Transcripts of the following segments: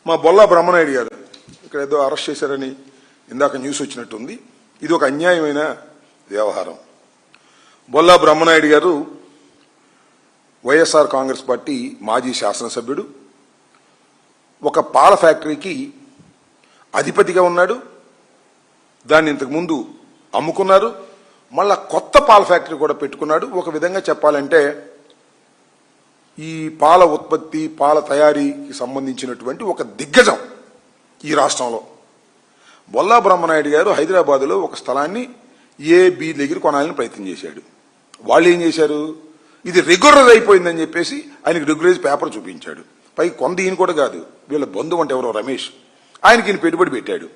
మా బొల్లా బ్రహ్మనాయుడు గారు ఇక్కడ ఏదో అరెస్ట్ చేశారని ఇందాక న్యూస్ వచ్చినట్టుంది. ఇది ఒక అన్యాయమైన వ్యవహారం. బొల్లా బ్రహ్మనాయుడు గారు వైఎస్ఆర్ కాంగ్రెస్ పార్టీ మాజీ శాసనసభ్యుడు. ఒక పాల ఫ్యాక్టరీకి అధిపతిగా ఉన్నాడు. దాన్ని ఇంతకుముందు అమ్ముకున్నారు. మళ్ళా కొత్త పాల ఫ్యాక్టరీ కూడా పెట్టుకున్నాడు. ఒక విధంగా చెప్పాలంటే ఈ పాల ఉత్పత్తి పాల తయారీకి సంబంధించినటువంటి ఒక దిగ్గజం ఈ రాష్ట్రంలో. బొల్లా బ్రహ్మనాయుడు గారు హైదరాబాదులో ఒక స్థలాన్ని బి దగ్గర కొనాలని ప్రయత్నం చేశాడు. వాళ్ళు ఏం చేశారు, ఇది రెగ్యులరైజ్ అయిపోయిందని చెప్పేసి ఆయనకి రెగ్యులరైజ్ పేపర్ చూపించాడు. పైకి కొంత ఈయన కూడా కాదు, వీళ్ళ బంధువు అంటే ఎవరో రమేష్, ఆయనకి ఈయన పెట్టుబడి పెట్టాడు.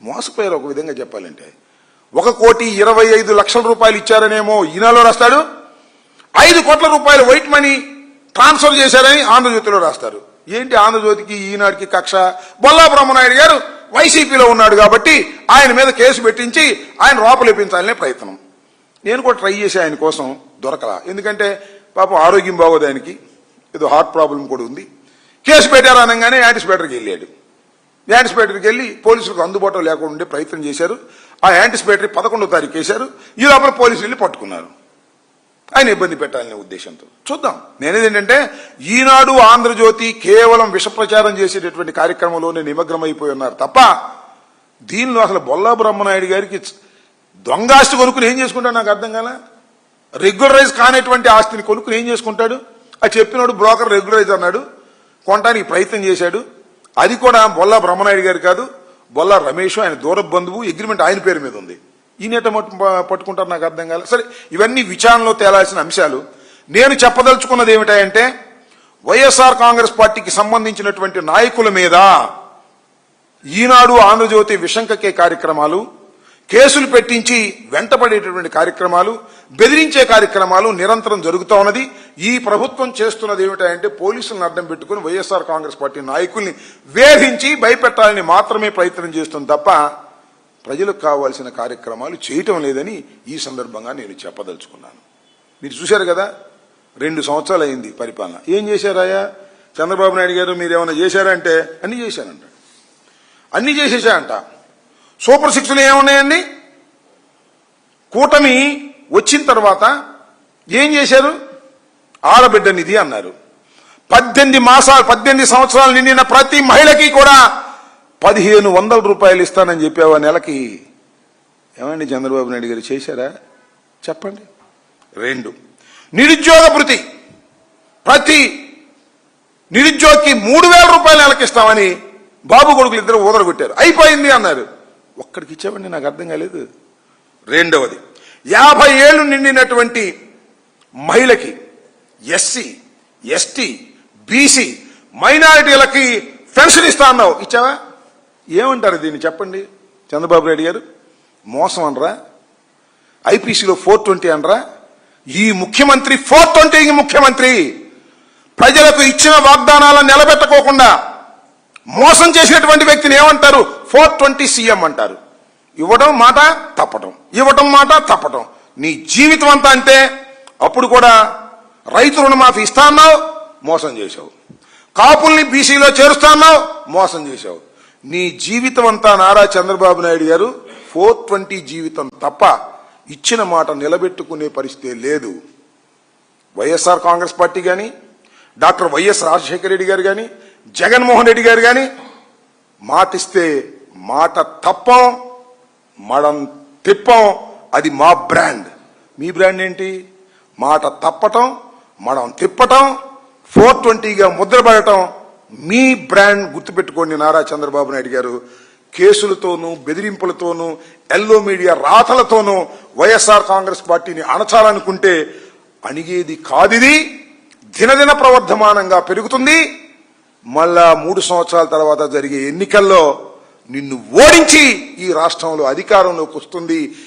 మోసపోయారు. ఒక విధంగా చెప్పాలంటే 1,25,00,000 రూపాయలు ఇచ్చారనేమో ఈనాలో రాస్తాడు, 5 కోట్ల రూపాయలు వైట్ మనీ ట్రాన్స్ఫర్ చేశారని ఆంధ్రజ్యోతిలో రాస్తారు. ఏంటి ఆంధ్రజ్యోతికి ఈనాడికి కక్ష? బొల్లా బ్రహ్మనాయుడు గారు వైసీపీలో ఉన్నాడు కాబట్టి ఆయన మీద కేసు పెట్టించి ఆయన లోపలేపించాలనే ప్రయత్నం. నేను కూడా ట్రై చేసి ఆయన కోసం దొరకలా. ఎందుకంటే పాపం ఆరోగ్యం బాగోదు, ఆయనకి ఏదో హార్ట్ ప్రాబ్లం కూడా ఉంది. కేసు పెట్టారు అనగానే యాంటిసిపేటర్కి వెళ్ళాడు. యాంటిసిపేటర్కి వెళ్ళి పోలీసులకు అందుబాటులో లేకుండా ఉండే ప్రయత్నం చేశారు. ఆ యాంటిసిపేటరీ 11వ తారీఖు వేశారు. ఈ లోపల పోలీసులు వెళ్ళి పట్టుకున్నారు. ఆయన ఇబ్బంది పెట్టాలనే ఉద్దేశంతో. చూద్దాం. నేనేదేంటంటే ఈనాడు ఆంధ్రజ్యోతి కేవలం విష ప్రచారం చేసేటటువంటి కార్యక్రమంలోనే నిమగ్నమైపోయి ఉన్నారు తప్ప దీనిలో అసలు బొల్లా బ్రహ్మనాయుడు గారికి దొంగాస్తి కొనుక్కుని ఏం చేసుకుంటాడు నాకు అర్థం కాల. రెగ్యులరైజ్ కానిటువంటి ఆస్తిని కొనుక్కుని ఏం చేసుకుంటాడు? అది చెప్పినాడు బ్రోకర్ రెగ్యులరైజ్ అన్నాడు, కొనడానికి ప్రయత్నం చేశాడు. అది కూడా బొల్లా బ్రహ్మనాయుడు గారు కాదు, బొల్లా రమేష్, ఆయన దూర బంధువు. అగ్రిమెంట్ ఆయన పేరు మీద ఉంది. ఈయనట పట్టుకుంటారు నాకు అర్థం కాలేదు. సరే, ఇవన్నీ విచారణలో తేలాల్సిన అంశాలు. నేను చెప్పదలుచుకున్నది ఏమిటంటే వైఎస్ఆర్ కాంగ్రెస్ పార్టీకి సంబంధించినటువంటి నాయకుల మీద ఈనాడు ఆంధ్రజ్యోతి విషంకకే కార్యక్రమాలు, కేసులు పెట్టించి వెంటపడేటటువంటి కార్యక్రమాలు, బెదిరించే కార్యక్రమాలు నిరంతరం జరుగుతూ ఉన్నది. ఈ ప్రభుత్వం చేస్తున్నది ఏమిటంటే పోలీసులను అడ్డం పెట్టుకుని వైఎస్ఆర్ కాంగ్రెస్ పార్టీ నాయకుల్ని వేధించి భయపెట్టాలని మాత్రమే ప్రయత్నం చేస్తుంది తప్ప ప్రజలకు కావాల్సిన కార్యక్రమాలు చేయటం లేదని ఈ సందర్భంగా నేను చెప్పదలుచుకున్నాను. మీరు చూశారు కదా, 2 సంవత్సరాలు అయింది పరిపాలన. ఏం చేశారాయా చంద్రబాబు నాయుడు గారు? మీరు ఏమైనా చేశారా అంటే అన్ని చేశానంట. అన్ని చేసేసాయంట. సూపర్ 6లు ఏమున్నాయండి? కూటమి వచ్చిన తర్వాత ఏం చేశారు? ఆడబిడ్డ నిధి అన్నారు. 18 సంవత్సరాలు నిండిన ప్రతి మహిళకి కూడా 1,500 రూపాయలు ఇస్తానని చెప్పావా నెలకి? ఏమండి చంద్రబాబు నాయుడు గారు చేశారా చెప్పండి. 2, నిరుద్యోగ భృతి ప్రతి నిరుద్యోగికి 3,000 రూపాయలు నెలకి ఇస్తామని బాబు కొడుకులు ఇద్దరు ఊదరగొట్టారు. అయిపోయింది అన్నారు. ఒక్కడికి ఇచ్చామండి, నాకు అర్థం కాలేదు. 2వది, 50 ఏళ్లు నిండినటువంటి మహిళకి, ఎస్సీ, ఎస్టీ, బీసీ, మైనారిటీలకి పెన్షన్ ఇస్తా అన్నావు. ఇచ్చావా? ఏమంటారు దీన్ని చెప్పండి చంద్రబాబు నాయుడు గారు? మోసం అనరా? ఐపీసీలో 420 అనరా? ఈ ముఖ్యమంత్రి 420 ముఖ్యమంత్రి. ప్రజలకు ఇచ్చిన వాగ్దానాలను నిలబెట్టుకోకుండా మోసం చేసినటువంటి వ్యక్తిని ఏమంటారు? 420 సీఎం అంటారు. ఇవ్వడం మాట తప్పటం, ఇవ్వటం మాట తప్పటం. నీ జీవితం అంతా అంతే. అప్పుడు కూడా రైతు రుణమాఫీ ఇస్తా అన్నావు, మోసం చేశావు. కాపుల్ని బీసీలో చేరుస్తా అన్నావు, మోసం చేశావు. నీ జీవితం అంతా నారా చంద్రబాబు నాయుడు గారు 420 జీవితం తప్ప ఇచ్చిన మాట నిలబెట్టుకునే పరిస్థితి లేదు. వైఎస్ఆర్ కాంగ్రెస్ పార్టీ కానీ, డాక్టర్ వైఎస్ రాజశేఖర రెడ్డి గారు కానీ, జగన్మోహన్ రెడ్డి గారు కానీ మాటిస్తే మాట తప్పం, మడం తిప్పం. అది మా బ్రాండ్. మీ బ్రాండ్ ఏంటి? మాట తప్పటం, మడం తిప్పటం, 420గా ముద్రపడటం. మీ బ్రాండ్ గుర్తుపెట్టుకోండి నారా చంద్రబాబు నాయుడు గారు. కేసులతోనూ బెదిరింపులతోనూ ఎల్లో మీడియా రాతలతోనూ వైఎస్ఆర్ కాంగ్రెస్ పార్టీని అణచాలనుకుంటే అణిగేది కాదిది. దినదిన ప్రవర్ధమానంగా పెరుగుతుంది. మళ్ళా 3 సంవత్సరాల తర్వాత జరిగే ఎన్నికల్లో నిన్ను ఓడించి ఈ రాష్ట్రంలో అధికారంలోకి వస్తుంది.